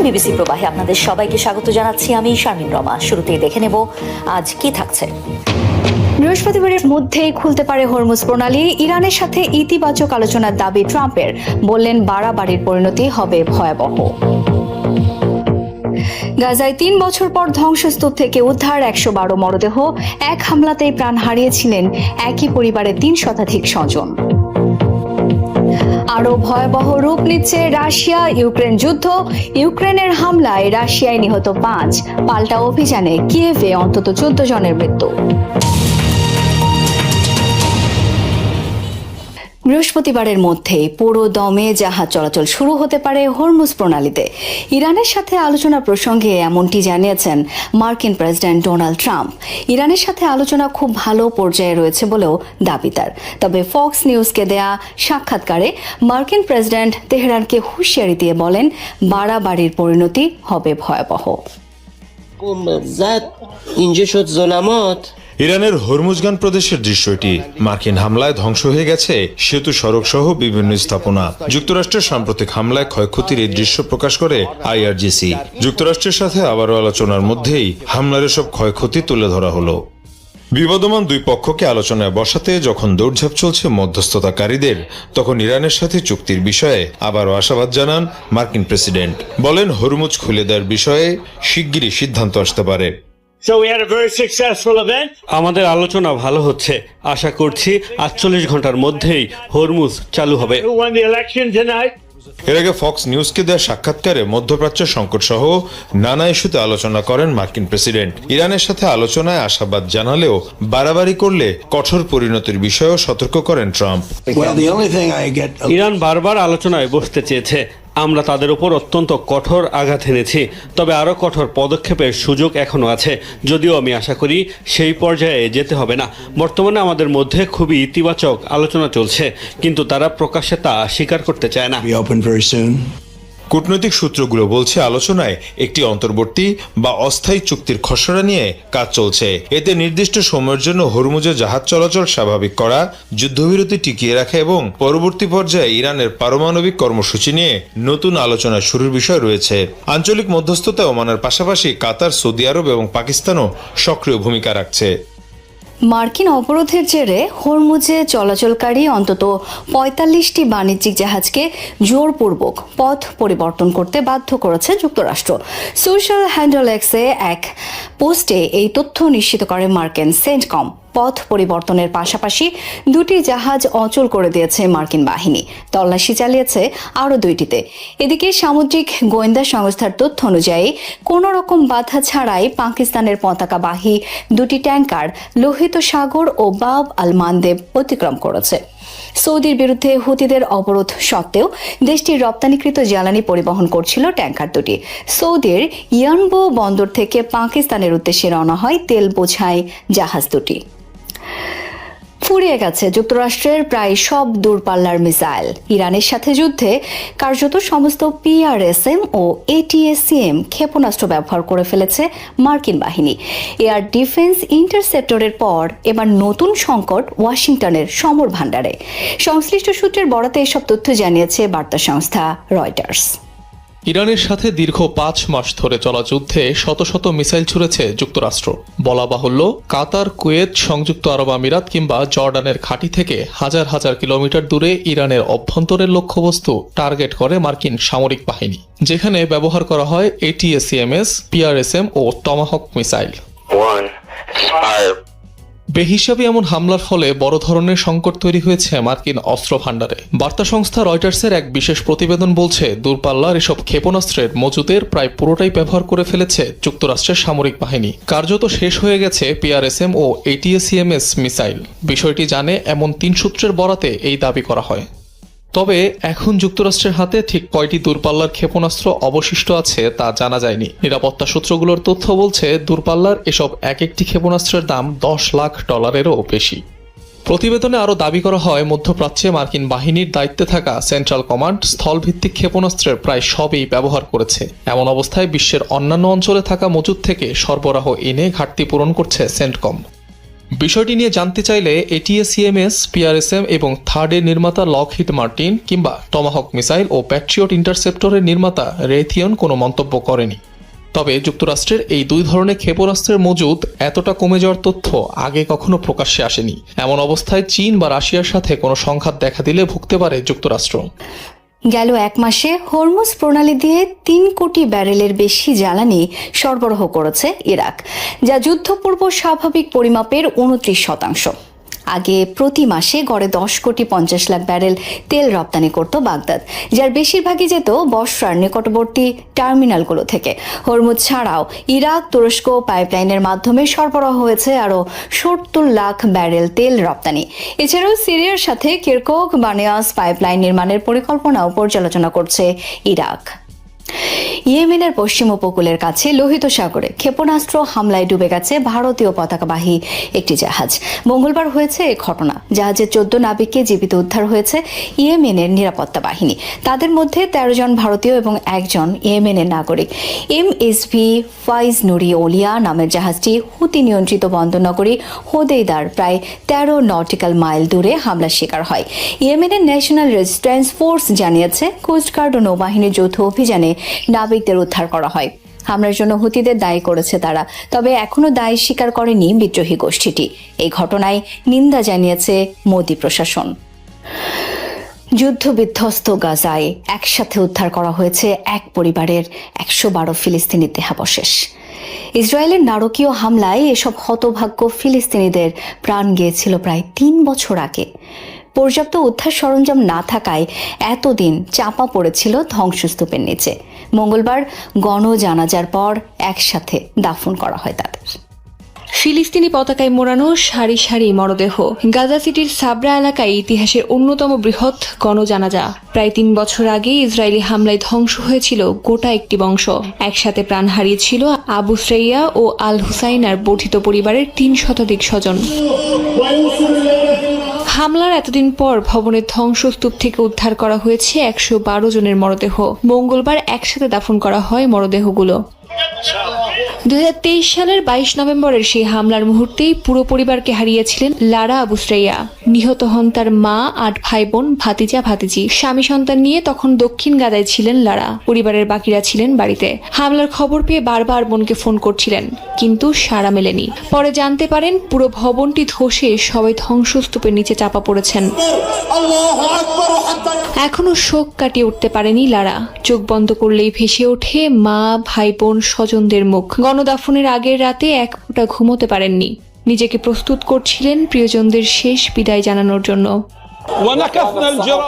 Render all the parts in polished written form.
BBC প্রবাহে আপনাদের সবাইকে স্বাগত জানাচ্ছি। আমি শারমিন রমা। শুরুতেই দেখে নেব আজ কি থাকছে। বৃহস্পতিবারের মধ্যেই খুলতে পারে হরমুজ প্রণালী। ইরানের সাথে ইতিবাচক আলোচনার দাবি ট্রাম্পের, বললেন বাড়াবাড়ির পরিণতি হবে ভয়াবহ। গাজায় 3 বছর পর ধ্বংসস্তূপ থেকে উদ্ধার 112 মরদেহ। এক হামলাতেই প্রাণ হারিয়েছিলেন একই পরিবারের 3 শতাধিক স্বজন। আরো ভয়াবহ রূপ নিচ্ছে রাশিয়া ইউক্রেন যুদ্ধ। ইউক্রেনের হামলায় রাশিয়ায় নিহত 5, পাল্টা অভিযানে কিয়েভে অন্তত 14 জনের মৃত্যু। বৃহস্পতিবারের মধ্যেই পুরো দমে জাহাজ চলাচল শুরু হতে পারে হরমুজ প্রণালীতে। ইরানের সাথে আলোচনা প্রসঙ্গে এমনটি জানিয়েছেন মার্কিন প্রেসিডেন্ট ডোনাল্ড ট্রাম্প। ইরানের সাথে আলোচনা খুব ভালো পর্যায়ে রয়েছে বলেও দাবি তার। তবে ফক্স নিউজকে দেয়া সাক্ষাৎকারে মার্কিন প্রেসিডেন্ট তেহরানকে হুঁশিয়ারি দিয়ে বলেন, বাড়াবাড়ির পরিণতি হবে ভয়াবহ। ইরানের হরমুজগান প্রদেশের দৃশ্যটি মার্কিন হামলায় ধ্বংস হয়ে গেছে সেতু, সড়ক সহ বিভিন্ন স্থাপনা। যুক্তরাষ্ট্রের সাম্প্রতিক হামলায় ক্ষয়ক্ষতির এই দৃশ্য প্রকাশ করে আইআরজিসি। যুক্তরাষ্ট্রের সাথে আবারও আলোচনার মধ্যেই হামলার এসব ক্ষয়ক্ষতি তুলে ধরা হলো। বিবাদমান দুই পক্ষকে আলোচনায় বসাতে যখন দৌড়ঝাঁপ চলছে মধ্যস্থতাকারীদের, তখন ইরানের সাথে চুক্তির বিষয়ে আবারও আশাবাদ জানান মার্কিন প্রেসিডেন্ট। বলেন, হরমুজ খুলে দেওয়ার বিষয়ে শিগগিরই সিদ্ধান্ত আসতে পারে। আমাদের আলোচনা ভালো হচ্ছে। আশা করছি 48 ঘন্টার মধ্যেই হরমুজ চালু হবে। এর আগে ফক্স নিউজকে দেওয়া সাক্ষাৎকারে মধ্যপ্রাচ্যের সংকট সহ নানা ইস্যুতে আলোচনা করেন মার্কিন প্রেসিডেন্ট। ইরানের সাথে আলোচনায় আশাবাদ জানালেও বাড়াবাড়ি করলে কঠোর পরিণতির বিষয়েও সতর্ক করেন ট্রাম্প। ইরান বারবার আলোচনায় বসতে চেয়েছে। আমরা তাদের উপর অত্যন্ত কঠোর আঘাত এনেছি, তবে আরও কঠোর পদক্ষেপের সুযোগ এখনো আছে। যদিও আমি আশা করি সেই পর্যায়ে যেতে হবে না। বর্তমানে আমাদের মধ্যে খুবই ইতিবাচক আলোচনা চলছে, কিন্তু তারা প্রকাশ্যে তা স্বীকার করতে চায় না। কূটনৈতিক সূত্রগুলো বলছে, আলোচনায় একটি অন্তর্বর্তী বা অস্থায়ী চুক্তির খসড়া নিয়ে কাজ চলছে। এতে নির্দিষ্ট সময়ের জন্য হরমুজে জাহাজ চলাচল স্বাভাবিক করা, যুদ্ধবিরতি টিকিয়ে রাখা এবং পরবর্তী পর্যায়ে ইরানের পারমাণবিক কর্মসূচি নিয়ে নতুন আলোচনা শুরুর বিষয় রয়েছে। আঞ্চলিক মধ্যস্থতা ওমানের পাশাপাশি কাতার, সৌদি আরব এবং পাকিস্তানও সক্রিয় ভূমিকা রাখছে। মার্কিন অবরোধের জেরে হরমুজে চলাচলকারী অন্তত 45টি বাণিজ্যিক জাহাজকে জোরপূর্বক পথ পরিবর্তন করতে বাধ্য করেছে যুক্তরাষ্ট্র। সোশ্যাল হ্যান্ডেল এক্সে এক পোস্টে এই তথ্য নিশ্চিত করে মার্কিন সেন্টকম। পথ পরিবর্তনের পাশাপাশি 2টি জাহাজ অচল করে দিয়েছে মার্কিন বাহিনী। তল্লাশি চালিয়েছে আরও 2টিতে। এদিকে সামুদ্রিক গোয়েন্দা সংস্থার তথ্য অনুযায়ী কোনো রকম বাধা ছাড়াই পাকিস্তানের পতাকাবাহী 2টি ট্যাঙ্কার লোহিত সাগর ও বাব আল মানদেব অতিক্রম করেছে। সৌদির বিরুদ্ধে হুতিদের অবরোধ সত্ত্বেও দেশটির রপ্তানিকৃত জ্বালানি পরিবহন করছিল ট্যাঙ্কার 2টি। সৌদির ইয়ানবো বন্দর থেকে পাকিস্তানের উদ্দেশ্যে রওনা হয় তেল বোঝাই জাহাজ 2টি। ফুরিয়ে গেছে যুক্তরাষ্ট্রের প্রায় সব দূরপাল্লার মিসাইল। ইরানের সাথে যুদ্ধে কার্যত সমস্ত পিআরএসএম ও এটিএসিএম ক্ষেপণাস্ত্র ব্যবহার করে ফেলেছে মার্কিন বাহিনী। এয়ার ডিফেন্স ইন্টারসেপ্টরের পর এবার নতুন সংকট ওয়াশিংটনের সমর ভাণ্ডারে। সংশ্লিষ্ট সূত্রের বরাতে এসব তথ্য জানিয়েছে বার্তা সংস্থা রয়টার্স। ইরানের সাথে দীর্ঘ 5 মাস ধরে চলা যুদ্ধে শত শত মিসাইল ছুড়েছে যুক্তরাষ্ট্র। বলা বাহুল্য, কাতার, কুয়েত, সংযুক্ত আরব আমিরাত কিংবা জর্ডানের ঘাঁটি থেকে হাজার হাজার কিলোমিটার দূরে ইরানের অভ্যন্তরের লক্ষ্যবস্তু টার্গেট করে মার্কিন সামরিক বাহিনী, যেখানে ব্যবহার করা হয় এটিএসিএমএস, পিআরএসএম ও টমাহক মিসাইল। বেহিসাবি এমন হামলার ফলে বড় ধরনের সংকট তৈরি হয়েছে মার্কিন অস্ত্র ভাণ্ডারে। বার্তা সংস্থা রয়টার্সের এক বিশেষ প্রতিবেদন বলছে, দূরপাল্লার এসব ক্ষেপণাস্ত্রের মজুদের প্রায় পুরোটাই ব্যবহার করে ফেলেছে যুক্তরাষ্ট্রের সামরিক বাহিনী। কার্যত শেষ হয়ে গেছে পিআরএসএম ও এটিএসিএমএস মিসাইল। বিষয়টি জানে এমন 3 সূত্রের বরাতে এই দাবি করা হয়। তবে এখন যুক্তরাষ্ট্রের হাতে ঠিক কয়টি দূরপাল্লার ক্ষেপণাস্ত্র অবশিষ্ট আছে তা জানা যায়নি। নিরাপত্তা সূত্রগুলোর তথ্য বলছে, দূরপাল্লার এসব এক একটি ক্ষেপণাস্ত্রের দাম $10 লাখ বেশি। প্রতিবেদনে আরও দাবি করা হয়, মধ্যপ্রাচ্যে মার্কিন বাহিনীর দায়িত্বে থাকা সেন্ট্রাল কমান্ড স্থলভিত্তিক ক্ষেপণাস্ত্রের প্রায় সবই ব্যবহার করেছে। এমন অবস্থায় বিশ্বের অন্যান্য অঞ্চলে থাকা মজুদ থেকে সরবরাহ এনে ঘাটতি পূরণ করছে সেন্টকম। বিষয়টি নিয়ে জানতে চাইলে এটিএসিএমএস, পিআরএসএম এবং থার্ডের নির্মাতা লকহিড মার্টিন কিংবা টমাহক মিসাইল ও প্যাট্রিয়ট ইন্টারসেপ্টরের নির্মাতা রেথিয়ন কোনো মন্তব্য করেনি। তবে যুক্তরাষ্ট্রের এই দুই ধরনের ক্ষেপণাস্ত্রের মজুদ এতটা কমে যাওয়ার তথ্য আগে কখনো প্রকাশ্যে আসেনি। এমন অবস্থায় চীন বা রাশিয়ার সাথে কোনো সংঘাত দেখা দিলে ভুগতে পারে যুক্তরাষ্ট্র। গেল এক মাসে হরমুজ প্রণালী দিয়ে 3 কোটি ব্যারেলের বেশি জ্বালানি সরবরাহ করেছে ইরাক, যা যুদ্ধপূর্ব স্বাভাবিক পরিমাপের 29%। আগে প্রতি মাসে গড়ে 10 কোটি 50 লাখ ব্যারেল তেল রপ্তানি করত বাগদাদ, যার বেশিরভাগই যেত বসরার নিকটবর্তী টার্মিনালগুলো থেকে। হরমুজ ছাড়াও ইরাক তুরস্ক পাইপলাইনের মাধ্যমে সরবরাহ হয়েছে আরও 70 লাখ ব্যারেল তেল রপ্তানি। এছাড়াও সিরিয়ার সাথে কিরকুক বানিয়াস পাইপলাইন নির্মাণের পরিকল্পনাও পর্যালোচনা করছে ইরাক। ইয়েমেনের পশ্চিম উপকূলের কাছে লোহিত সাগরে ক্ষেপণাস্ত্র হামলায় ডুবে গেছে ভারতীয় পতাকাবাহী একটি জাহাজ। মঙ্গলবার হয়েছে এই ঘটনা। জাহাজের 14 নাবিককে জীবিত উদ্ধার হয়েছে ইয়েমেনের নিরাপত্তা বাহিনী। তাদের মধ্যে 13 জন ভারতীয় এবং 1 জন ইয়েমেনের নাগরিক। এমএসভি ফাইজ নুরি ওলিয়া নামের জাহাজটি হুতি নিয়ন্ত্রিত বন্দরনগরী হোদেইদার প্রায় 13 নটিক্যাল মাইল দূরে হামলার শিকার হয়। ইয়েমেনের ন্যাশনাল রেজিস্ট্যান্স ফোর্স জানিয়েছে কোস্টগার্ড ও নৌবাহিনীর যৌথ অভিযানে নাবিকদের উদ্ধার করা হয়। হামলার জন্য হুতিদের দায়ী করেছে তারা, তবে এখনো দায় স্বীকার করেনি বিদ্রোহী গোষ্ঠীটি। এই ঘটনায় নিন্দা জানিয়েছে মোদি প্রশাসন। যুদ্ধবিধ্বস্ত গাজায় একসাথে উদ্ধার করা হয়েছে এক পরিবারের 112 ফিলিস্তিনি দেহাবশেষ। ইসরায়েলের নারকীয় হামলায় এসব হতভাগ্য ফিলিস্তিনিদের প্রাণ গিয়েছিল প্রায় 3 বছর আগে। পর্যাপ্ত উদ্ধার সরঞ্জাম না থাকায় এতদিন চাপা পড়েছিল ধ্বংসস্তূপের নিচে। মঙ্গলবার গণজানাজার পর একসাথে দাফন করা হয় তাদের। ফিলিস্তিনি পতাকায় মোড়ানো সারি সারি মরদেহ। গাজা সিটির সাবরা এলাকায় ইতিহাসের অন্যতম বৃহৎ গণজানাজা। প্রায় 3 বছর আগে ইসরায়েলি হামলায় ধ্বংস হয়েছিল গোটা একটি বংশ। একসাথে প্রাণ হারিয়েছিল আবু শ্রেয়া ও আল হুসাইনার বর্ধিত পরিবারের 3 শতাধিক স্বজন। হামলার এতদিন পর ভবনের ধ্বংসস্তূপ থেকে উদ্ধার করা হয়েছে 112 জনের মরদেহ। মঙ্গলবার একসাথে দাফন করা হয় মরদেহগুলো। 2023 সালের 22 নভেম্বরের সেই হামলার মুহূর্তেই পুরো পরিবারকে হারিয়েছিলেন লারা আবু শ্রেয়া। নিহত হন তার মা, 8 ভাই বোন, ভাতিজা ভাতিজি। স্বামী সন্তান নিয়ে তখন দক্ষিণ গাজায় ছিলেন লারা। পরিবারের বাকিরা ছিলেন বাড়িতে। হামলার খবর পেয়ে বারবার বোনকে ফোন করছিলেন, কিন্তু সাড়া মেলেনি। পরে জানতে পারেন পুরো ভবনটি ধসে সবাই ধ্বংসস্তূপের নিচে চাপা পড়েছেন। এখনো শোক কাটিয়ে উঠতে পারেনি লারা। চোখ বন্ধ করলেই ভেসে ওঠে মা, ভাই বোন, স্বজনদের মুখ। গণদাফনের আগের রাতে এক ফোঁটা ঘুমোতে পারেননি। নিজেকে প্রস্তুত করছিলেন প্রিয়জনদের শেষ বিদায় জানানোর জন্য।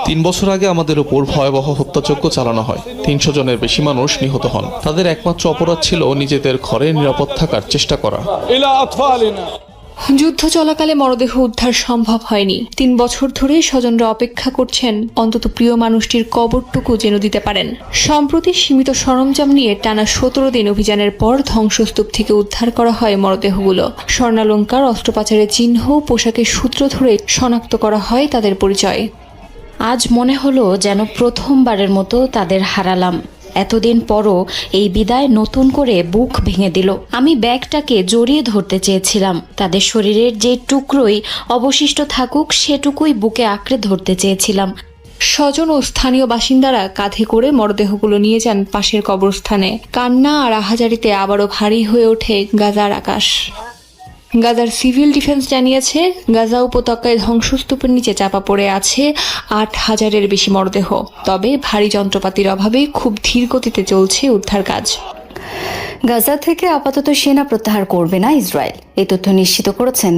3 বছর আগে আমাদের উপর ভয়াবহ হত্যাযজ্ঞ চালানো হয়। 300 জনের বেশি মানুষ নিহত হন। তাদের একমাত্র অপরাধ ছিল নিজেদের ঘরে নিরাপদ থাকার চেষ্টা করা। যুদ্ধ চলাকালে মরদেহ উদ্ধার সম্ভব হয়নি। 3 বছর ধরে স্বজনরা অপেক্ষা করছেন অন্তত প্রিয় মানুষটির কবরটুকু যেন দিতে পারেন। সম্প্রতি সীমিত সরঞ্জাম নিয়ে টানা 17 দিন অভিযানের পর ধ্বংসস্তূপ থেকে উদ্ধার করা হয় মরদেহগুলো। স্বর্ণালংকার, অস্ত্র পাচারের চিহ্ন, পোশাকের সূত্র ধরে শনাক্ত করা হয় তাদের পরিচয়। আজ মনে হলো যেন প্রথমবারের মতো তাদের হারালাম। এতদিন পরও এই বিদায় নতুন করে বুক ভেঙে দিল। আমি ব্যাগটাকে জড়িয়ে ধরতে চেয়েছিলাম। তাদের শরীরের যে টুকরোই অবশিষ্ট থাকুক সেটুকুই বুকে আঁকড়ে ধরতে চেয়েছিলাম। স্বজন ও স্থানীয় বাসিন্দারা কাঁধে করে মরদেহগুলো নিয়ে যান পাশের কবরস্থানে। কান্না আর আহাজারিতে আবারও ভারী হয়ে ওঠে গাজার আকাশ। গাজার সিভিল ডিফেন্স জানিয়েছে, গাজা উপত্যকায় ধ্বংসস্তূপের নিচে চাপা পড়ে আছে 8,000-এর বেশি মরদেহ। তবে ভারী যন্ত্রপাতির অভাবে খুব ধীর গতিতে চলছে উদ্ধার কাজ। গাজা থেকে আপাতত সেনা প্রত্যাহার করবে না ইসরায়েল। এই তথ্য নিশ্চিত করেছেন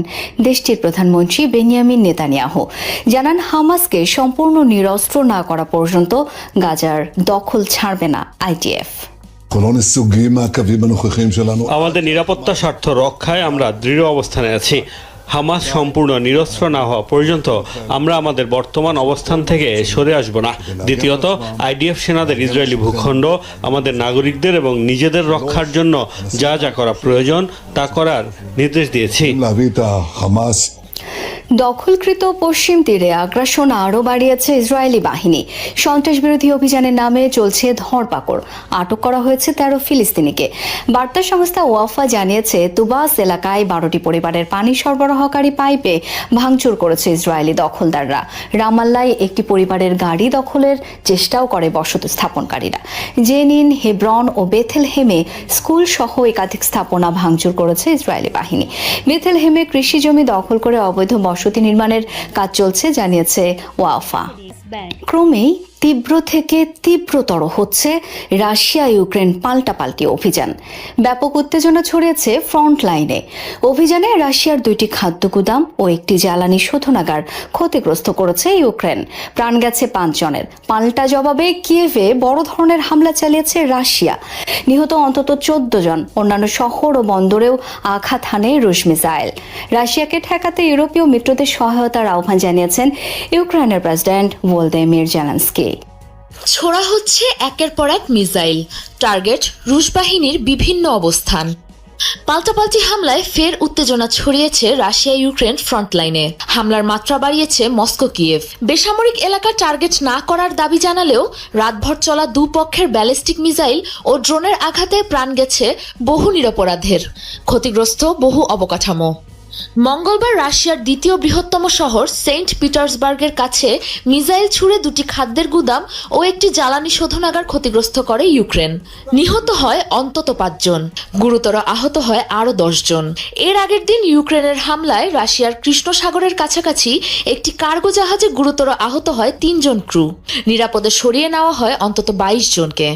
দেশটির প্রধানমন্ত্রী বেনিয়ামিন নেতানিয়াহু। জানান, হামাসকে সম্পূর্ণ নিরস্ত্র না করা পর্যন্ত গাজার দখল ছাড়বে না আইডিএফ। আমাদের নিরাপত্তা স্বার্থ রক্ষায় আমরা দৃঢ় অবস্থানে আছি। হামাস সম্পূর্ণ নিরস্ত্র না হওয়া পর্যন্ত আমরা আমাদের বর্তমান অবস্থান থেকে সরে আসব না। দ্বিতীয়ত, আইডিএফ সেনাদের ইসরায়েলি ভূখণ্ড, আমাদের নাগরিকদের এবং নিজেদের রক্ষার জন্য যা যা করা প্রয়োজন তা করার নির্দেশ দিয়েছি। দখলকৃত পশ্চিম তীরে আগ্রাসন আরও বাড়িয়েছে ইসরায়েলি বাহিনী। সন্ত্রাসবিরোধী অভিযানের নামে চলছে ধরপাকড়। আটক করা হয়েছে 13 ফিলিস্তিনিকে। বার্তা সংস্থা ওয়াফা জানিয়েছে তুবাস এলাকায় 12টি পরিবারের পানি সরবরাহকারী পাইপে ভাঙচুর করেছে ইসরায়েলি দখলদাররা। রামাল্লায় একটি পরিবারের গাড়ি দখলের চেষ্টাও করে বসতি স্থাপনকারীরা। জেনিন, হেব্রন ও বেথেলহেমে স্কুল সহ একাধিক স্থাপনা ভাঙচুর করেছে ইসরায়েলি বাহিনী। বেথেলহেমে কৃষি জমি দখল করে অবৈধ বসতি নির্মাণের কাজ চলছে জানিয়েছে ওয়াফা। ক্রমেই তীব্র থেকে তীব্রতর হচ্ছে রাশিয়া ইউক্রেন পাল্টাপাল্টি অভিযান। ব্যাপক উত্তেজনা ছড়িয়েছে ফ্রন্ট লাইনে। অভিযানে রাশিয়ার 2টি খাদ্য গুদাম ও একটি জ্বালানি শোধনাগার ক্ষতিগ্রস্ত করেছে ইউক্রেন। প্রাণ গেছে 5 জনের। পাল্টা জবাবে কিয়েভে বড় ধরনের হামলা চালিয়েছে রাশিয়া। নিহত অন্তত 14 জন। অন্যান্য শহর ও বন্দরেও আঘাত হানে রুশ মিসাইল। রাশিয়াকে ঠেকাতে ইউরোপীয় মিত্রদের সহায়তার আহ্বান জানিয়েছেন ইউক্রেনের প্রেসিডেন্ট ভলোদিমির জেলেনস্কি। ছোড়া হচ্ছে একের পর এক মিসাইল। টার্গেট রুশ বাহিনীর বিভিন্ন অবস্থান। পাল্টাপাল্টি হামলায় ফের উত্তেজনা ছড়িয়েছে রাশিয়া ইউক্রেন ফ্রন্টলাইনে। হামলার মাত্রা বাড়িয়েছে মস্কো কিয়েভ। বেসামরিক এলাকা টার্গেট না করার দাবি জানালেও রাতভর চলা দুপক্ষের ব্যালিস্টিক মিসাইল ও ড্রোনের আঘাতে প্রাণ গেছে বহু নিরপরাধের। ক্ষতিগ্রস্ত বহু অবকাঠামো। মঙ্গলবার রাশিয়ার দ্বিতীয় বৃহত্তম শহর সেন্ট পিটার্সবার্গের কাছে মিসাইল ছুড়ে 2টি খাদ্যের গুদাম ও একটি জ্বালানি শোধনাগার ক্ষতিগ্রস্ত করে ইউক্রেন। নিহত হয় অন্তত 5 জন, গুরুতর আহত হয় আরও 10 জন। এর আগের দিন ইউক্রেনের হামলায় রাশিয়ার কৃষ্ণ সাগরের কাছাকাছি একটি কার্গো জাহাজে গুরুতর আহত হয় 3 জন ক্রু। নিরাপদে সরিয়ে নেওয়া হয় অন্তত 22 জনকে।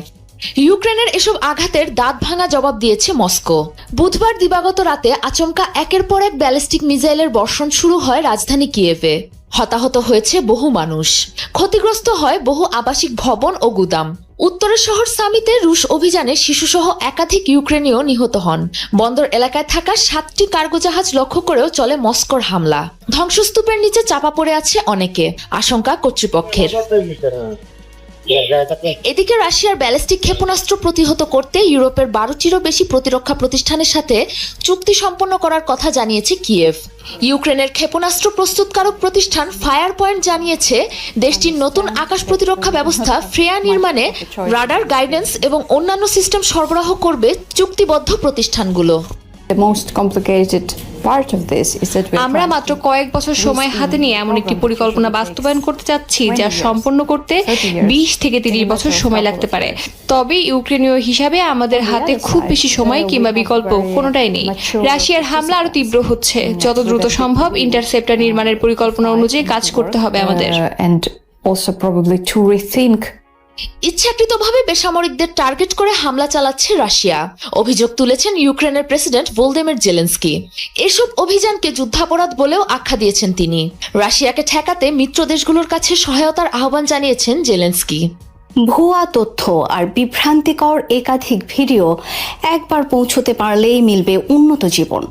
ইউক্রেনের এসব আঘাতের দাঁত ভাঙা জবাব দিয়েছে মস্কো। বুধবার দিবাগত রাতে আচমকা একের পর এক ব্যালিস্টিক মিসাইলের বর্ষণ শুরু হয় রাজধানী কিয়েভে। হতাহত হয়েছে বহু মানুষ। ক্ষতিগ্রস্ত হয় বহু আবাসিক ভবন ও গুদাম। উত্তরের শহর সামিতে রুশ অভিযানে শিশুসহ একাধিক ইউক্রেনীয় নিহত হন। বন্দর এলাকায় থাকা 7টি কার্গো জাহাজ লক্ষ্য করেও চলে মস্কোর হামলা। ধ্বংসস্তূপের নিচে চাপা পড়ে আছে অনেকে, আশঙ্কা কর্তৃপক্ষের। এদিকে রাশিয়ার ব্যালিস্টিক ক্ষেপণাস্ত্র প্রতিহত করতে ইউরোপের 12টিরও বেশি প্রতিরক্ষা প্রতিষ্ঠানের সাথে চুক্তি সম্পন্ন করার কথা জানিয়েছে কিয়েভ। ইউক্রেনের ক্ষেপণাস্ত্র প্রস্তুতকারক প্রতিষ্ঠান ফায়ার পয়েন্ট জানিয়েছে দেশটির নতুন আকাশ প্রতিরক্ষা ব্যবস্থা ফ্রেয়া নির্মাণে রাডার, গাইডেন্স এবং অন্যান্য সিস্টেম সরবরাহ করবে চুক্তিবদ্ধ প্রতিষ্ঠানগুলো। আমরা মাত্র কয়েক বছর সময় হাতে নিয়ে এমন একটি পরিকল্পনা বাস্তবায়ন করতে যাচ্ছি যা সম্পন্ন করতে 20 থেকে 30 বছর সময় লাগতে পারে। তবে ইউক্রেনীয় হিসাবে আমাদের হাতে খুব বেশি সময় কিংবা বিকল্প কোনোটাই নেই। রাশিয়ার হামলা আরো তীব্র হচ্ছে। যত দ্রুত সম্ভব ইন্টারসেপ্টর নির্মাণের পরিকল্পনা অনুযায়ী কাজ করতে হবে আমাদের। ইচ্ছাকৃতভাবে বেসামরিকদের টার্গেট করে হামলা চালাচ্ছে রাশিয়া, অভিযোগ তুলেছেন ইউক্রেনের প্রেসিডেন্ট ভলোদিমির জেলেনস্কি। এসব অভিযানকে যুদ্ধাপরাধ বলেও আখ্যা দিয়েছেন তিনি। রাশিয়াকে ঠেকাতে মিত্র দেশগুলোর কাছে সহায়তার আহ্বান জানিয়েছেন জেলেনস্কি। ভুয়া তথ্য আর বিভ্রান্তিকর একাধিক ভিডিও একবার পৌঁছতে পারলেই মিলবে উন্নত জীবন।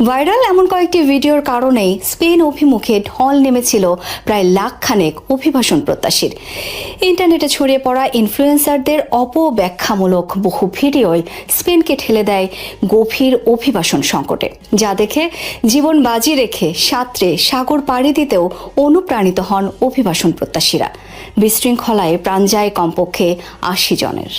ভাইরাল এমন কয়েকটি ভিডিওর কারণেই স্পেন অভিমুখে ঢল নেমেছিল প্রায় লাখখানেক অভিবাসন প্রত্যাশীর। ইন্টারনেটে ছড়িয়ে পড়া ইনফ্লুয়েন্সারদের অপব্যাখ্যামূলক বহু ভিডিওই স্পেনকে ঠেলে দেয় গভীর অভিবাসন সংকটে, যা দেখে জীবন বাজি রেখে সাঁতরে সাগর পাড়ি দিতেও অনুপ্রাণিত হন অভিবাসন প্রত্যাশীরা। বিশৃঙ্খলায় প্রাণ যায় কমপক্ষে 80 জনের।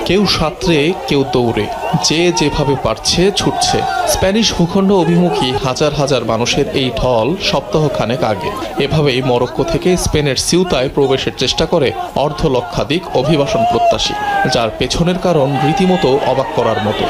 কেউ সাঁতরে, কেউ দৌড়ে, যে যেভাবে পারছে ছুটছে। স্প্যানিশ ভূখণ্ড অভিমুখী হাজার হাজার মানুষের এই ঢল সপ্তাহখানেক আগে এভাবেই মরক্কো থেকে স্পেনের সিউতায় প্রবেশের চেষ্টা করে অর্ধলক্ষাধিক অভিবাসন প্রত্যাশী, যার পেছনের কারণ রীতিমতো অবাক করার মতো।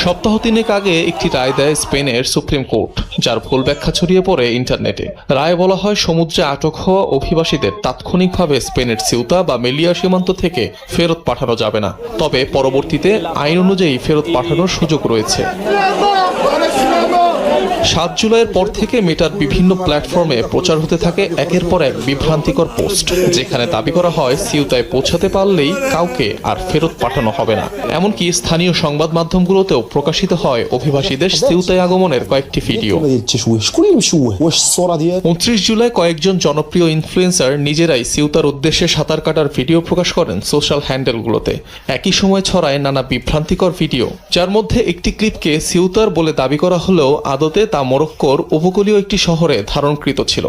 সপ্তাহ 3 আগে একটি রায় দেয় স্পেনের সুপ্রিম কোর্ট, যার ভুল ব্যাখ্যা ছড়িয়ে পড়ে ইন্টারনেটে। রায়ে বলা হয় সমুদ্রে আটক হওয়া অভিবাসীদের তাৎক্ষণিকভাবে স্পেনের সিউতা বা মেলিয়া সীমান্ত থেকে ফেরত পাঠানো যাবে না, তবে পরবর্তীতে আইন অনুযায়ী ফেরত পাঠানোর সুযোগ রয়েছে। 7 জুলাইয়ের পর থেকে মেটার বিভিন্ন প্ল্যাটফর্মে প্রচার হতে থাকে একের পর এক বিভ্রান্তিকর পোস্ট, যেখানে দাবি করা হয় সিউতায় পৌঁছাতে পারলেই কাউকে আর ফেরত পাঠানো হবে না। এমনকি স্থানীয় সংবাদ মাধ্যমগুলোতেও প্রকাশিত হয় অভিবাসীদের সিউতায় আগমনের কয়েকটি ভিডিও। 29 জুলাই কয়েকজন জনপ্রিয় ইনফ্লুয়েন্সার নিজেরাই সিউতার উদ্দেশ্যে সাঁতার কাটার ভিডিও প্রকাশ করেন সোশ্যাল হ্যান্ডেলগুলোতে। একই সময় ছড়ায় নানা বিভ্রান্তিকর ভিডিও, যার মধ্যে একটি ক্লিপকে সিউতার বলে দাবি করা হলেও আদতে তা মরক্কোর উপকূলীয় একটি শহরে ধারণকৃত ছিল।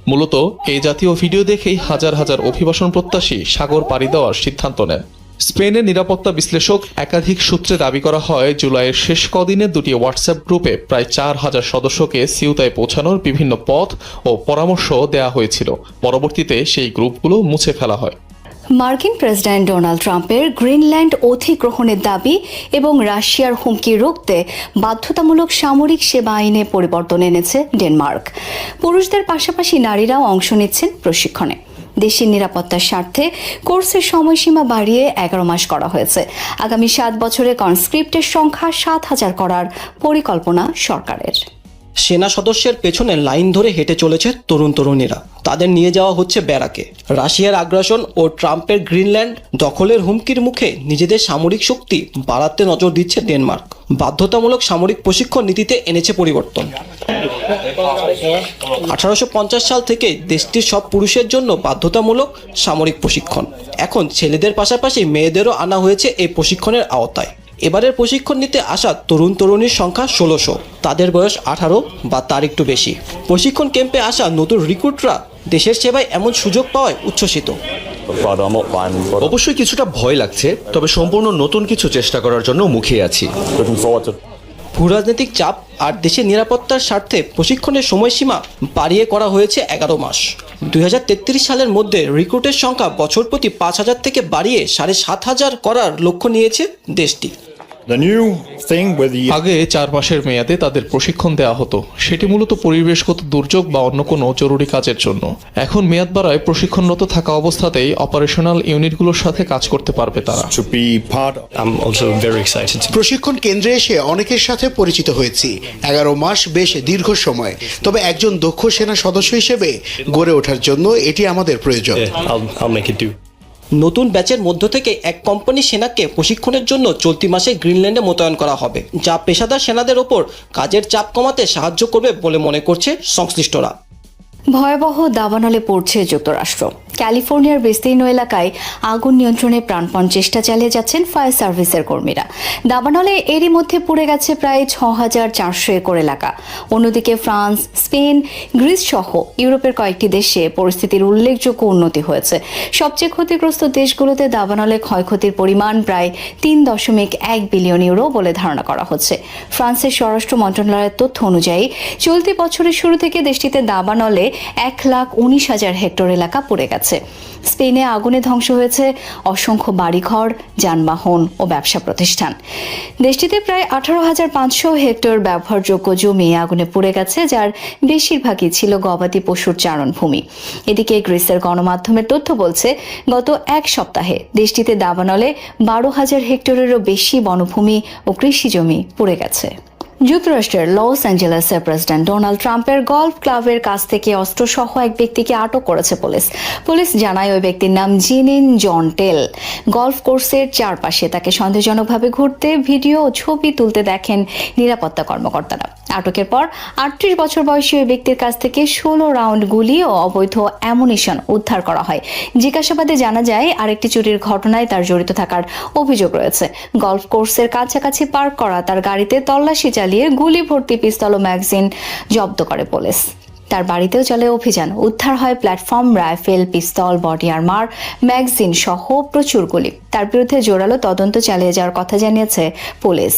মূলত এই জাতীয় ভিডিও দেখেই হাজার হাজার অভিবাসন প্রত্যাশী সাগর পাড়ি দেওয়ার সিদ্ধান্ত নেন। স্পেনের নিরাপত্তা বিশ্লেষক একাধিক সূত্রে দাবি করা হয় জুলাইয়ের শেষ কদিনে দুটি হোয়াটসঅ্যাপ গ্রুপে প্রায় 4000 সদস্যকে সিউতায় পৌঁছানোর বিভিন্ন পথ ও পরামর্শ দেওয়া হয়েছিল। পরবর্তীতে সেই গ্রুপগুলো মুছে ফেলা হয়। মার্কিন প্রেসিডেন্ট ডোনাল্ড ট্রাম্পের গ্রিনল্যান্ড অধিগ্রহণের দাবি এবং রাশিয়ার হুমকি রুখতে বাধ্যতামূলক সামরিক সেবা আইনে পরিবর্তন এনেছে ডেনমার্ক। পুরুষদের পাশাপাশি নারীরাও অংশ নিচ্ছেন প্রশিক্ষণে। দেশের নিরাপত্তার স্বার্থে কোর্সের সময়সীমা বাড়িয়ে 11 মাস করা হয়েছে। আগামী 7 বছরে কনস্ক্রিপ্টের সংখ্যা 7000 করার পরিকল্পনা সরকারের। সেনা সদস্যের পেছনে লাইন ধরে হেঁটে চলেছে তরুণ তরুণীরা। তাদের নিয়ে যাওয়া হচ্ছে ব্যারাকে। রাশিয়ার আগ্রাসন ও ট্রাম্পের গ্রিনল্যান্ড দখলের হুমকির মুখে নিজেদের সামরিক শক্তি বাড়াতে নজর দিচ্ছে ডেনমার্ক। বাধ্যতামূলক সামরিক প্রশিক্ষণ নীতিতে এনেছে পরিবর্তন। 1850 সাল থেকে দেশটির সব পুরুষের জন্য বাধ্যতামূলক সামরিক প্রশিক্ষণ। এখন ছেলেদের পাশাপাশি মেয়েদেরও আনা হয়েছে এই প্রশিক্ষণের আওতায়। এবারের প্রশিক্ষণ নিতে আসা তরুণ তরুণীর সংখ্যা 1600। তাদের বয়স 18 বা তার একটু বেশি। প্রশিক্ষণ ক্যাম্পে আসা নতুন রিক্রুটরা দেশের সেবায় এমন সুযোগ পাওয়ায় উচ্ছ্বসিত। অবশ্যই কিছুটা ভয় লাগছে, তবে সম্পূর্ণ নতুন কিছু চেষ্টা করার জন্য মুখিয়ে আছি। ভূরাজনৈতিক চাপ আর দেশের নিরাপত্তার স্বার্থে প্রশিক্ষণের সময়সীমা বাড়িয়ে করা হয়েছে 11 মাস। 2033 সালের মধ্যে রিক্রুটের সংখ্যা বছর প্রতি 5000 থেকে বাড়িয়ে 7500 করার লক্ষ্য নিয়েছে দেশটি। আগে 4 মাসের মেয়াদে তাদের প্রশিক্ষণ দেওয়া হতো, সেটি মূলত পরিবেশগত দুর্যোগ বা অন্য কোনো জরুরি কাজের জন্য। এখন মেয়াদ বাড়ায় প্রশিক্ষণরত থাকা অবস্থাতেই অপারেশনাল ইউনিটগুলোর সাথে কাজ করতে পারবে তারা। প্রশিক্ষণ কেন্দ্রে এসে অনেকের সাথে পরিচিত হয়েছি। 11 মাস বেশ দীর্ঘ সময়, তবে একজন দক্ষ সেনা সদস্য হিসেবে গড়ে ওঠার জন্য এটি আমাদের প্রয়োজন। নতুন ব্যাচের মধ্য থেকে এক কোম্পানি সেনাকে প্রশিক্ষণের জন্য চলতি মাসে গ্রিনল্যান্ডে মোতায়েন করা হবে, যা পেশাদার সেনাদের ওপর কাজের চাপ কমাতে সাহায্য করবে বলে মনে করছে সংশ্লিষ্টরা। ভয়াবহ দাবানলে পড়ছে যুক্তরাষ্ট্র। ক্যালিফোর্নিয়ার বিস্তীর্ণ এলাকায় আগুন নিয়ন্ত্রণে প্রাণপণ চেষ্টা চালিয়ে যাচ্ছেন ফায়ার সার্ভিসের কর্মীরা। দাবানলে এরই মধ্যে পুড়ে গেছে প্রায় 6400 একর এলাকা। অন্যদিকে ফ্রান্স, স্পেন, গ্রিস সহ ইউরোপের কয়েকটি দেশে পরিস্থিতির উল্লেখযোগ্য উন্নতি হয়েছে। সবচেয়ে ক্ষতিগ্রস্ত দেশগুলোতে দাবানলে ক্ষয়ক্ষতির পরিমাণ প্রায় 3.1 বিলিয়ন ইউরো বলে ধারণা করা হচ্ছে। ফ্রান্সের স্বরাষ্ট্র মন্ত্রণালয়ের তথ্য অনুযায়ী চলতি বছরের শুরু থেকে দেশটিতে দাবানলে 1,19,000 হেক্টর এলাকা পুড়ে গেছে। স্পেনে আগুনে ধ্বংস হয়েছে অসংখ্য বাড়িঘর, যানবাহন ও ব্যবসা প্রতিষ্ঠান। দেশটিতে প্রায় 18,500 হেক্টর ব্যবহারযোগ্য জমি আগুনে পুড়ে গেছে, যার বেশিরভাগই ছিল গবাদি পশুর চারণভূমি। এদিকে গ্রিসের গণমাধ্যমের তথ্য বলছে, গত এক সপ্তাহে দেশটিতে দাবানলে 12,000 হেক্টরেরও বেশি বনভূমি ও কৃষি জমি পুড়ে গেছে। যুক্তরাষ্ট্রের লস অ্যাঞ্জেলেসের প্রেসিডেন্ট ডোনাল্ড ট্রাম্পের গলফ ক্লাবের কাছ থেকে অস্ত্রসহ এক ব্যক্তিকে আটক করেছে পুলিশ জানায় ওই ব্যক্তির নাম জিনিন জন টেল। গলফ কোর্সের চারপাশে তাকে সন্দেহজনকভাবে ঘুরতে, ভিডিও ও ছবি তুলতে দেখেন নিরাপত্তা কর্মকর্তারা। আটকের পর 38 বছর বয়সী ওই ব্যক্তির কাছ থেকে 16 রাউন্ড গুলি ও অবৈধ অ্যামুনিশন উদ্ধার করা হয়। জিজ্ঞাসাবাদে জানা যায় আরেকটি চুরির ঘটনায় তার জড়িত থাকার অভিযোগ রয়েছে। গলফ কোর্সের কাছাকাছি পার্ক করা তার গাড়িতে তল্লাশি চালিয়ে গুলি ভর্তি পিস্তল ও ম্যাগাজিন জব্দ করে পুলিশ। তার বাড়িতেও চলে অভিযান। উদ্ধার হয় প্ল্যাটফর্ম, রাইফেল, পিস্তল, বডি আর্মার, ম্যাগাজিন সহ প্রচুর গুলি। তার বিরুদ্ধে জোরালো তদন্ত চালিয়ে যাওয়ার কথা জানিয়েছে পুলিশ।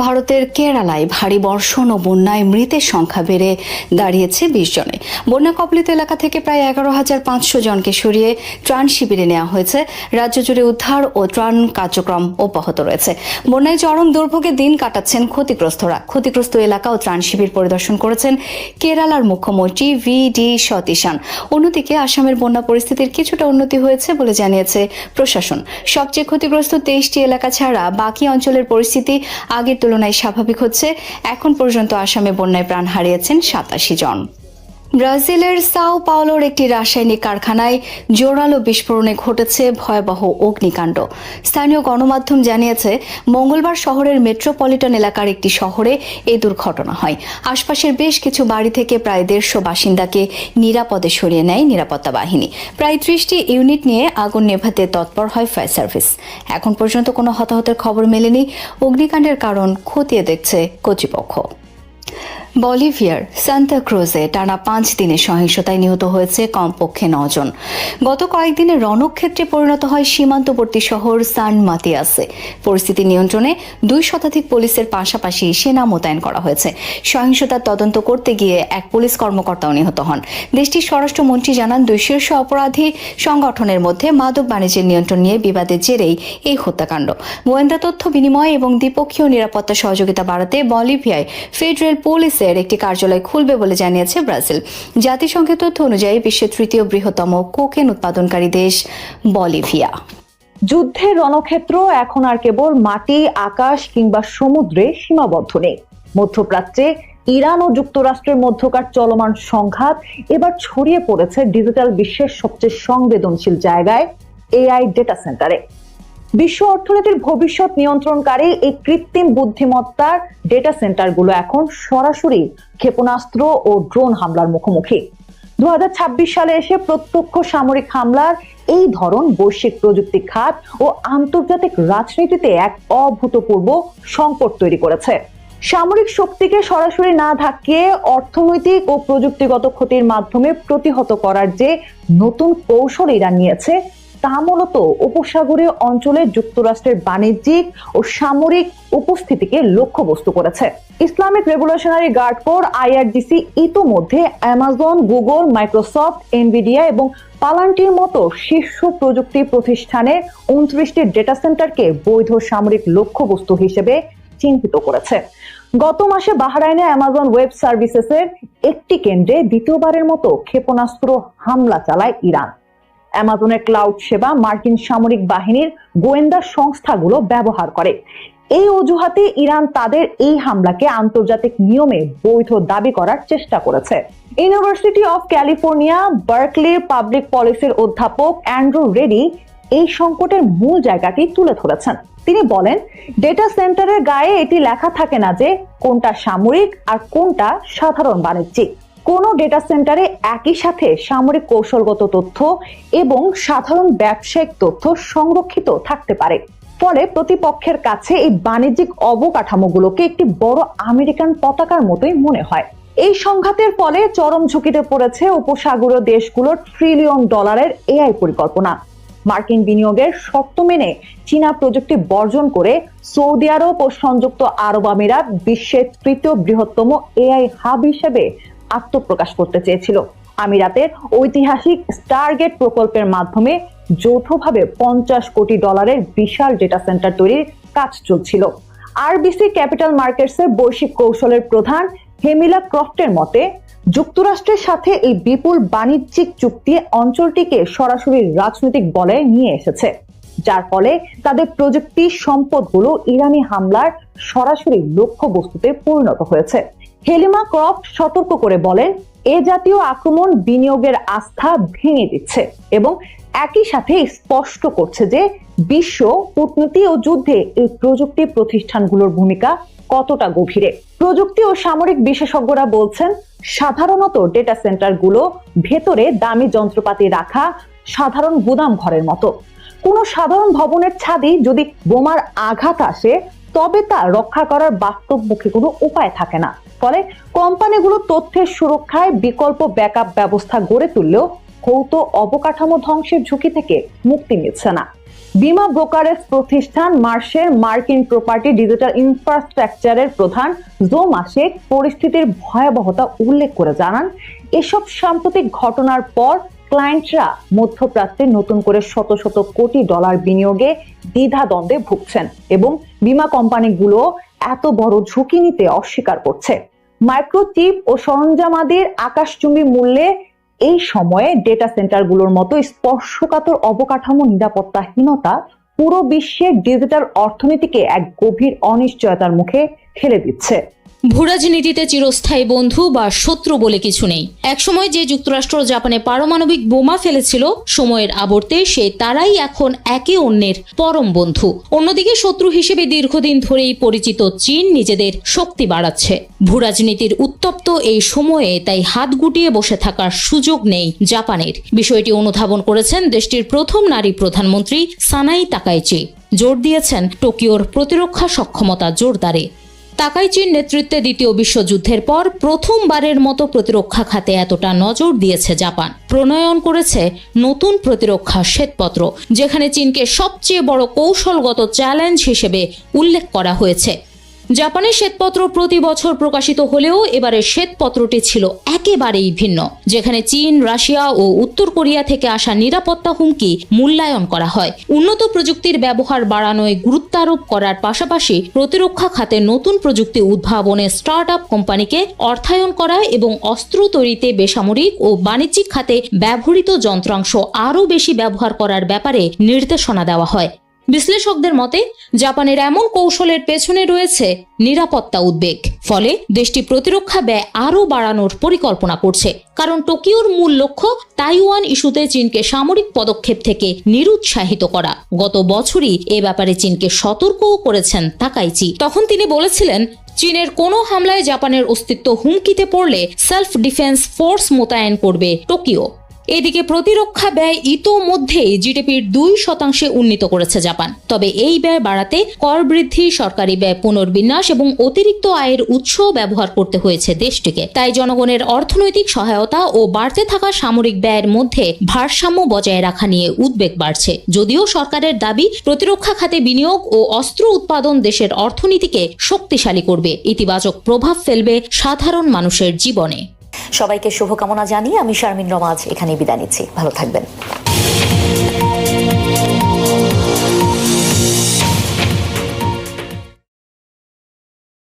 ভারতের কেরালায় ভারী বর্ষণ ও বন্যায় মৃতের সংখ্যা বেড়ে দাঁড়িয়েছে 20 জনে। বন্যা কবলিত এলাকা থেকে প্রায় 11,500 জনকে সরিয়ে ত্রাণ শিবিরে নেওয়া হয়েছে। রাজ্য জুড়ে উদ্ধার ও ত্রাণ কার্যক্রম অব্যাহত রয়েছে। বন্যায় চরম দুর্ভোগে দিন কাটাচ্ছেন ক্ষতিগ্রস্তরা। ক্ষতিগ্রস্ত এলাকা ও ত্রাণ শিবির পরিদর্শন করেছেন কেরালার মুখ্যমন্ত্রী VD সতীশান। অন্যদিকে আসামের বন্যা পরিস্থিতির কিছুটা উন্নতি হয়েছে বলে জানিয়েছে প্রশাসন। সবচেয়ে ক্ষতিগ্রস্ত 23টি এলাকা ছাড়া বাকি অঞ্চলের পরিস্থিতি আগের আগের তুলনায় স্বাভাবিক হচ্ছে। এখন পর্যন্ত আসামে বন্যায় প্রাণ হারিয়েছেন 87 জন। ব্রাজিলের সাও পাওলোর একটি রাসায়নিক কারখানায় জোরালো বিস্ফোরণে ঘটেছে ভয়াবহ অগ্নিকাণ্ড। স্থানীয় গণমাধ্যম জানিয়েছে মঙ্গলবার শহরের মেট্রোপলিটন এলাকার একটি শহরে এই দুর্ঘটনা হয়। আশপাশের বেশ কিছু বাড়ি থেকে প্রায় 150 বাসিন্দাকে নিরাপদে সরিয়ে নেয় নিরাপত্তা বাহিনী। প্রায় 30টি ইউনিট নিয়ে আগুন নেভাতে তৎপর হয় ফায়ার সার্ভিস। এখন পর্যন্ত কোনো হতাহতের খবর মেলেনি। অগ্নিকাণ্ডের কারণ খতিয়ে দেখছে কর্তৃপক্ষ। বলিভিয়ার সান্তা ক্রুজে টানা 5 দিনের সহিংসতায় নিহত হয়েছে কমপক্ষে 9 জন। গত কয়েকদিনে রণক্ষেত্রে পরিণত হয় সীমান্তবর্তী শহর সান মাতিয়াসে। পরিস্থিতি নিয়ন্ত্রণে 2 শতাধিক পুলিশের পাশাপাশি সেনা মোতায়েন করা হয়েছে। সহিংসতার তদন্ত করতে গিয়ে এক পুলিশ কর্মকর্তাও নিহত হন। দেশটির স্বরাষ্ট্রমন্ত্রী জানান 2 শীর্ষ অপরাধী সংগঠনের মধ্যে মাদক বাণিজ্যের নিয়ন্ত্রণ নিয়ে বিবাদের জেরেই এই হত্যাকাণ্ড। গোয়েন্দা তথ্য বিনিময় এবং দ্বিপক্ষীয় নিরাপত্তা সহযোগিতা বাড়াতে বলিভিয়ায় ফেডারেল পুলিশের একটি কার্যালয় খুলবে বলে জানিয়েছে ব্রাজিল। জাতিসংঘের তথ্য অনুযায়ী বিশ্বের 3য় বৃহত্তম কোকেন উৎপাদনকারী দেশ বলিভিয়া। যুদ্ধের রণক্ষেত্র এখন আর কেবল মাটি, আকাশ কিংবা সমুদ্রে সীমাবদ্ধ নেই। মধ্যপ্রাচ্যে ইরান ও যুক্তরাষ্ট্রের মধ্যকার চলমান সংঘাত এবার ছড়িয়ে পড়েছে ডিজিটাল বিশ্বের সবচেয়ে সংবেদনশীল জায়গায়, এআই ডেটা সেন্টারে। বিশ্ব অর্থনীতির ভবিষ্যৎ নিয়ন্ত্রণকারী এই কৃত্রিম বুদ্ধিমত্তার ডেটা সেন্টারগুলো এখন সরাসরি ক্ষেপণাস্ত্র ও ড্রোন হামলার মুখোমুখি। 2026 সালে এসে প্রত্যক্ষ সামরিক হামলার এই ধরন বৈশ্বিক প্রযুক্তি খাত ও আন্তর্জাতিক রাজনীতিতে এক অভূতপূর্ব সংকট তৈরি করেছে। সামরিক শক্তিকে সরাসরি না ধাক্কিয়ে অর্থনৈতিক ও প্রযুক্তিগত ক্ষতির মাধ্যমে প্রতিহত করার যে নতুন কৌশল ইরান নিয়েছে, তা মূলত উপসাগরীয় অঞ্চলে যুক্তরাষ্ট্রের বাণিজ্যিক ও সামরিক উপস্থিতিকে লক্ষ্যবস্তু করেছে। Islamic Revolutionary Guard Corps IRGC ইতোমধ্যে অ্যামাজন, গুগল, মাইক্রোসফট, এনভিডিয়া এবং পালান্টির মতো শীর্ষ প্রযুক্তি প্রতিষ্ঠানের 29টি ডেটা সেন্টারকে বৈধ সামরিক লক্ষ্যবস্তু হিসেবে চিহ্নিত করেছে। গত মাসে বাহরাইনে অ্যামাজন ওয়েব সার্ভিসেসের একটি কেন্দ্রে দ্বিতীয়বারের মতো ক্ষেপণাস্ত্র হামলা চালায় ইরান। অ্যামাজনের ক্লাউড সেবা মার্কিন সামরিক বাহিনীর গোয়েন্দা সংস্থাগুলো ব্যবহার করে। এই অজুহাতে ইরান তাদের এই হামলাকে আন্তর্জাতিক নিয়মে বৈধ দাবি করার চেষ্টা করেছে। ইউনিভার্সিটি অফ ক্যালিফোর্নিয়া বার্কলির পাবলিক পলিসির অধ্যাপক অ্যান্ড্রু রেডি এই সংকটের মূল জায়গাটি তুলে ধরেছেন। তিনি বলেন, ডেটা সেন্টারের গায়ে এটি লেখা থাকে না যে কোনটা সামরিক আর কোনটা সাধারণ বাণিজ্যিক। কোন ডেটা সেন্টারে একই সাথে সামরিক কৌশলগত তথ্য এবং সাধারণ ব্যবসায়িক তথ্য সংরক্ষিত থাকতে পারে। ফলে প্রতিপক্ষের কাছে এই বাণিজ্যিক অবকাঠামোগুলোকে একটি বড় আমেরিকান পতাকার মতোই মনে হয়। এই সংঘাতের ফলে চরম ঝুঁকিতে পড়েছে উপসাগরীয় দেশগুলোর ট্রিলিয়ন ডলারের এআই পরিকল্পনা। মার্কিন বিনিয়োগের শর্ত মেনে চীনা প্রযুক্তি বর্জন করে সৌদি আরব ও সংযুক্ত আরব আমিরাত বিশ্বের 3য় বৃহত্তম এআই হাব হিসেবে আত্মপ্রকাশ করতে চেয়েছিল। আমিরাতের ঐতিহাসিক স্টারগেট প্রকল্পের মাধ্যমে যৌথভাবে $50 কোটি বিশাল ডেটা সেন্টার তৈরির কাজ চলছিল। আরবিসি ক্যাপিটাল মার্কেটসের বৈশ্বিক কৌশলের প্রধান হেমিলা ক্রফটের মতে, যুক্তরাষ্ট্রের সাথে এই বিপুল বাণিজ্যিক চুক্তি অঞ্চলটিকে সরাসরি রাজনৈতিক বলয়ে নিয়ে এসেছে, যার ফলে তাদের প্রযুক্তি সম্পদগুলো ইরানি হামলার সরাসরি লক্ষ্যবস্তুতে পরিণত হয়েছে। হেলিমা ক্রফট সতর্ক করে বলেন, এ জাতীয় আক্রমণ বিনিয়োগের আস্থা ভেঙে দিচ্ছে এবং একই সাথে স্পষ্ট করছে যে বিশ্ব কূটনীতি ও যুদ্ধে এই প্রযুক্তি প্রতিষ্ঠানগুলোর ভূমিকা কতটা গভীরে। প্রযুক্তি ও সামরিক বিশেষজ্ঞরা বলছেন, সাধারণত ডেটা সেন্টারগুলো ভেতরে দামি যন্ত্রপাতি রাখা সাধারণ গুদাম ঘরের মতো। কোনো সাধারণ ভবনের ছাদে যদি বোমার আঘাত আসে, তবে তা রক্ষা করার বাস্তবমুখী কোনো উপায় থাকে না। ফলে কোম্পানিগুলো তথ্যের সুরক্ষায় বিকল্প ব্যাকআপ ব্যবস্থা গড়ে তুললেও ভৌত অবকাঠামো ধ্বংসের ঝুঁকি থেকে মুক্তি মিলছে না। বীমা ব্রোকারেজ প্রতিষ্ঠান মার্শের মার্কিন প্রপার্টি ডিজিটাল ইনফ্রাস্ট্রাকচারের প্রধান জো মাসেক পরিস্থিতির ভয়াবহতা উল্লেখ করে জানান, এসব সাম্প্রতিক ঘটনার পর ক্লায়েন্টরা মধ্যপ্রাচ্যে নতুন করে শত শত কোটি ডলার বিনিয়োগে দ্বিধাদ্বন্দ্বে ভুগছেন এবং বীমা কোম্পানিগুলো এত বড় ঝুঁকি নিতে অস্বীকার করছে। মাইক্রোচিপ ও সরঞ্জামাদির আকাশচুম্বী মূল্যে এই সময়ে ডেটা সেন্টারগুলোর মতো স্পর্শকাতর অবকাঠামো নিরাপত্তাহীনতা পুরো বিশ্বের ডিজিটাল অর্থনীতিকে এক গভীর অনিশ্চয়তার মুখে ঠেলে দিচ্ছে। ভূরাজনীতিতে চিরস্থায়ী বন্ধু বা শত্রু বলে কিছু নেই। একসময় যে যুক্তরাষ্ট্র জাপানে পারমাণবিক বোমা ফেলেছিল, সময়ের আবর্তে তারাই এখন একে অন্যের পরম বন্ধু। অন্যদিকে শত্রু হিসেবে দীর্ঘদিন ধরেই পরিচিত চীন নিজেদের শক্তি বাড়াচ্ছে। ভূরাজনীতির উত্তপ্ত এই সময়ে তাই হাত গুটিয়ে বসে থাকার সুযোগ নেই জাপানের। বিষয়টি অনুধাবন করেছেন দেশটির প্রথম নারী প্রধানমন্ত্রী সানাই তাকাইচি। জোর দিয়েছেন টোকিওর প্রতিরক্ষা সক্ষমতা জোরদারে। তাকাইচির নেতৃত্বে দ্বিতীয় বিশ্বযুদ্ধের পর প্রথমবারের মতো প্রতিরক্ষা খাতে এতটা নজর দিয়েছে জাপান। প্রণয়ন করেছে নতুন প্রতিরক্ষা শ্বেতপত্র, যেখানে চীনকে সবচেয়ে বড় কৌশলগত চ্যালেঞ্জ হিসেবে উল্লেখ করা হয়েছে। জাপানের শ্বেতপত্র প্রতি বছর প্রকাশিত হলেও এবারের শ্বেতপত্রটি ছিল একেবারেই ভিন্ন, যেখানে চীন, রাশিয়া ও উত্তর কোরিয়া থেকে আসা নিরাপত্তা হুমকি মূল্যায়ন করা হয়। উন্নত প্রযুক্তির ব্যবহার বাড়ানোয় গুরুত্ব আরোপ করার পাশাপাশি প্রতিরক্ষা খাতে নতুন প্রযুক্তি উদ্ভাবনে স্টার্টআপ কোম্পানিকে অর্থায়ন করা এবং অস্ত্র তৈরিতে বেসামরিক ও বাণিজ্যিক খাতে ব্যবহৃত যন্ত্রাংশ আরও বেশি ব্যবহার করার ব্যাপারে নির্দেশনা দেওয়া হয়। বিশ্লেষকদের মতে জাপানের এমন কৌশলের পেছনে রয়েছে নিরাপত্তা উদ্বেগ। ফলে দেশটি প্রতিরক্ষা ব্যয় আরও বাড়ানোর পরিকল্পনা করছে, কারণ টোকিওর মূল লক্ষ্য তাইওয়ান ইস্যুতে চীনকে সামরিক পদক্ষেপ থেকে নিরুৎসাহিত করা। গত বছরই এ ব্যাপারে চীনকে সতর্কও করেছেন তাকাইচি। তখন তিনি বলেছিলেন, চীনের কোনো হামলায় জাপানের অস্তিত্ব হুমকিতে পড়লে সেলফ ডিফেন্স ফোর্স মোতায়েন করবে টোকিও। এদিকে প্রতিরক্ষা ব্যয় ইতোমধ্যেই জিডিপির 2% উন্নীত করেছে জাপান। তবে এই ব্যয় বাড়াতে কর বৃদ্ধি, সরকারি ব্যয় পুনর্বিন্যাস এবং অতিরিক্ত আয়ের উৎস ব্যবহার করতে হয়েছে দেশটিকে। তাই জনগণের অর্থনৈতিক সহায়তা ও বাড়তে থাকা সামরিক ব্যয়ের মধ্যে ভারসাম্য বজায় রাখা নিয়ে উদ্বেগ বাড়ছে। যদিও সরকারের দাবি প্রতিরক্ষা খাতে বিনিয়োগ ও অস্ত্র উৎপাদন দেশের অর্থনীতিকে শক্তিশালী করবে, ইতিবাচক প্রভাব ফেলবে সাধারণ মানুষের জীবনে। সবাইকে শুভকামনা জানিয়ে আমি শারমিন রমাজ এখানে বিদায় নিচ্ছি। ভালো থাকবেন।